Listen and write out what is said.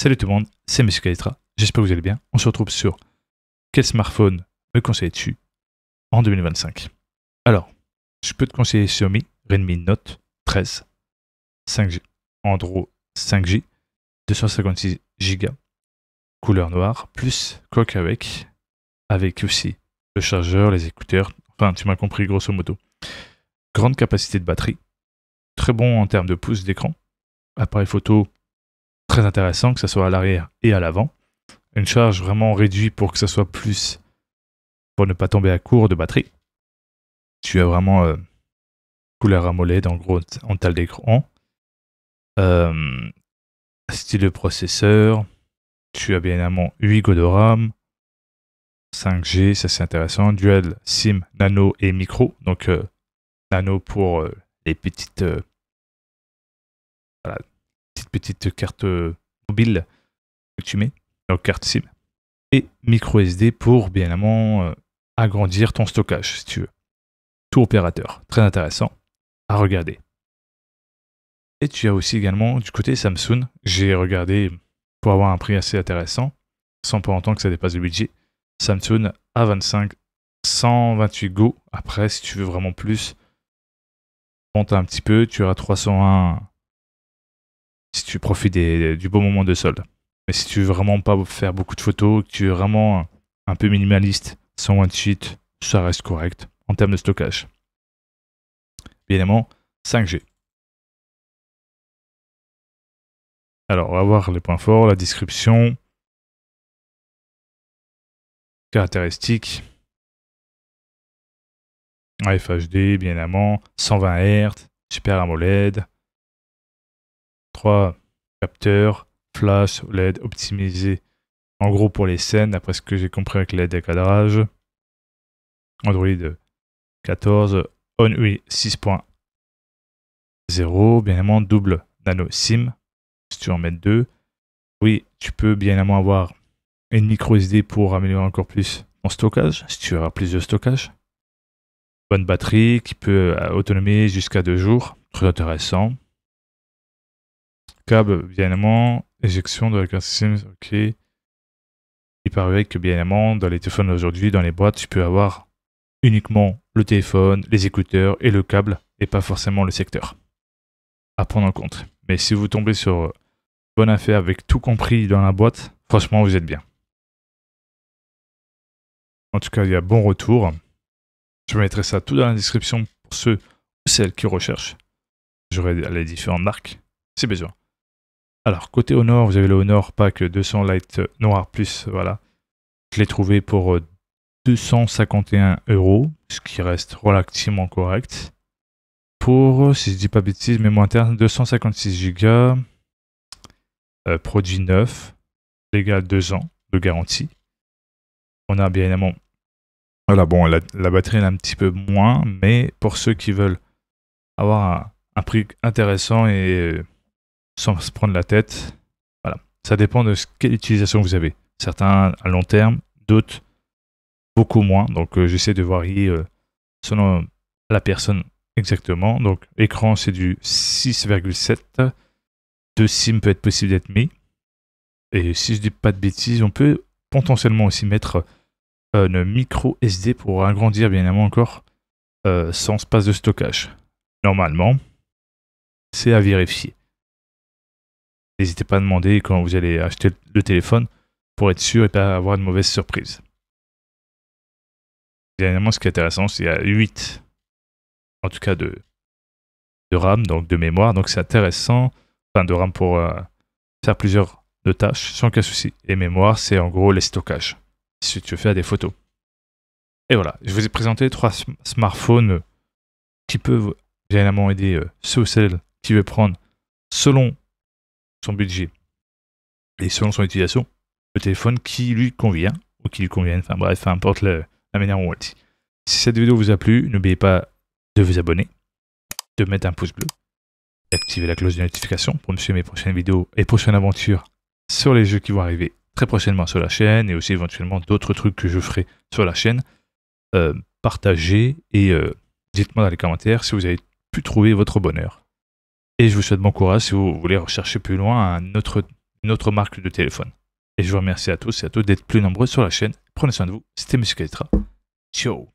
Salut tout le monde, c'est Monsieur Kalitra, j'espère que vous allez bien. On se retrouve sur quel smartphone me conseiller-tu en 2025. Alors, je peux te conseiller Xiaomi Redmi Note 13, 5G, Android 5G, 256 Go, couleur noire, plus coque avec aussi le chargeur, les écouteurs, enfin tu m'as compris grosso modo. Grande capacité de batterie, très bon en termes de pouces d'écran, appareil photo très intéressant, que ce soit à l'arrière et à l'avant. Une charge vraiment réduite pour que ça soit plus, pour ne pas tomber à court de batterie. Tu as vraiment couleur AMOLED en gros en taille d'écran. Style de processeur. Tu as bien évidemment 8 Go de RAM. 5G, ça c'est intéressant. Dual SIM, nano et micro. Donc nano pour les petites, voilà, petite carte mobile que tu mets, donc carte SIM, et micro SD pour bien évidemment agrandir ton stockage si tu veux. Tout opérateur, très intéressant à regarder. Et tu as aussi également du côté Samsung, j'ai regardé pour avoir un prix assez intéressant, sans pour autant que ça dépasse le budget. Samsung A25 128 Go. Après, si tu veux vraiment plus, monte un petit peu, tu auras 301 si tu profites du beau moment de solde. Mais si tu veux vraiment pas faire beaucoup de photos, que tu es vraiment un peu minimaliste, sans one sheet, ça reste correct en termes de stockage. Bien évidemment, 5G. Alors, on va voir les points forts, la description, caractéristiques, FHD, bien évidemment, 120 Hz, Super AMOLED, 3 capteurs, flash, LED optimisé en gros pour les scènes, d'après ce que j'ai compris avec l'aide de cadrage. Android 14, One UI 6.0, bien évidemment double nano SIM, si tu en mets 2. Oui, tu peux bien évidemment avoir une micro SD pour améliorer encore plus ton stockage, si tu as plus de stockage. Bonne batterie qui peut autonomiser jusqu'à 2 jours, très intéressant. Câble, bien évidemment, éjection de la carte SIM, ok. Il paraît que bien évidemment, dans les téléphones aujourd'hui, dans les boîtes, tu peux avoir uniquement le téléphone, les écouteurs et le câble, et pas forcément le secteur. À prendre en compte. Mais si vous tombez sur bonne affaire avec tout compris dans la boîte, franchement, vous êtes bien. En tout cas, il y a bon retour. Je mettrai ça tout dans la description pour ceux ou celles qui recherchent. J'aurai les différentes marques, si besoin. Alors, côté Honor, vous avez le Honor Pack 200 Lite Noir Plus, voilà. Je l'ai trouvé pour 251 €, ce qui reste relativement correct. Pour, si je dis pas bêtises, mémoire interne, 256 Go, produit neuf, légal 2 ans de garantie. On a bien évidemment, voilà, bon, la batterie elle est un petit peu moins, mais pour ceux qui veulent avoir un prix intéressant et sans se prendre la tête, voilà, ça dépend de quelle utilisation vous avez. Certains à long terme, d'autres beaucoup moins. Donc j'essaie de varier selon la personne exactement. Donc écran c'est du 6,7. 2 SIM peut être possible d'être mis. Et si je dis pas de bêtises, on peut potentiellement aussi mettre une micro SD pour agrandir bien évidemment encore son espace de stockage. Normalement, c'est à vérifier. N'hésitez pas à demander quand vous allez acheter le téléphone pour être sûr et pas avoir une mauvaise surprise. Évidemment, ce qui est intéressant, c'est qu'il y a 8, en tout cas de RAM, donc de mémoire. Donc c'est intéressant, enfin de RAM pour faire plusieurs de tâches sans aucun souci. Et mémoire, c'est en gros les stockages, si tu veux faire des photos. Et voilà, je vous ai présenté 3 smartphones qui peuvent bien évidemment aider ceux ou celles qui veulent prendre selon son budget et selon son utilisation, le téléphone qui lui convient ou qui lui convienne, enfin bref, peu importe la manière dont on le dit. Si cette vidéo vous a plu, n'oubliez pas de vous abonner, de mettre un pouce bleu, d'activer la cloche de notification pour me suivre mes prochaines vidéos et prochaines aventures sur les jeux qui vont arriver très prochainement sur la chaîne et aussi éventuellement d'autres trucs que je ferai sur la chaîne. Partagez et dites-moi dans les commentaires si vous avez pu trouver votre bonheur. Et je vous souhaite bon courage si vous voulez rechercher plus loin un autre une autre marque de téléphone. Et je vous remercie à tous et à toutes d'être plus nombreux sur la chaîne. Prenez soin de vous. C'était Monsieur Kalitra. Ciao.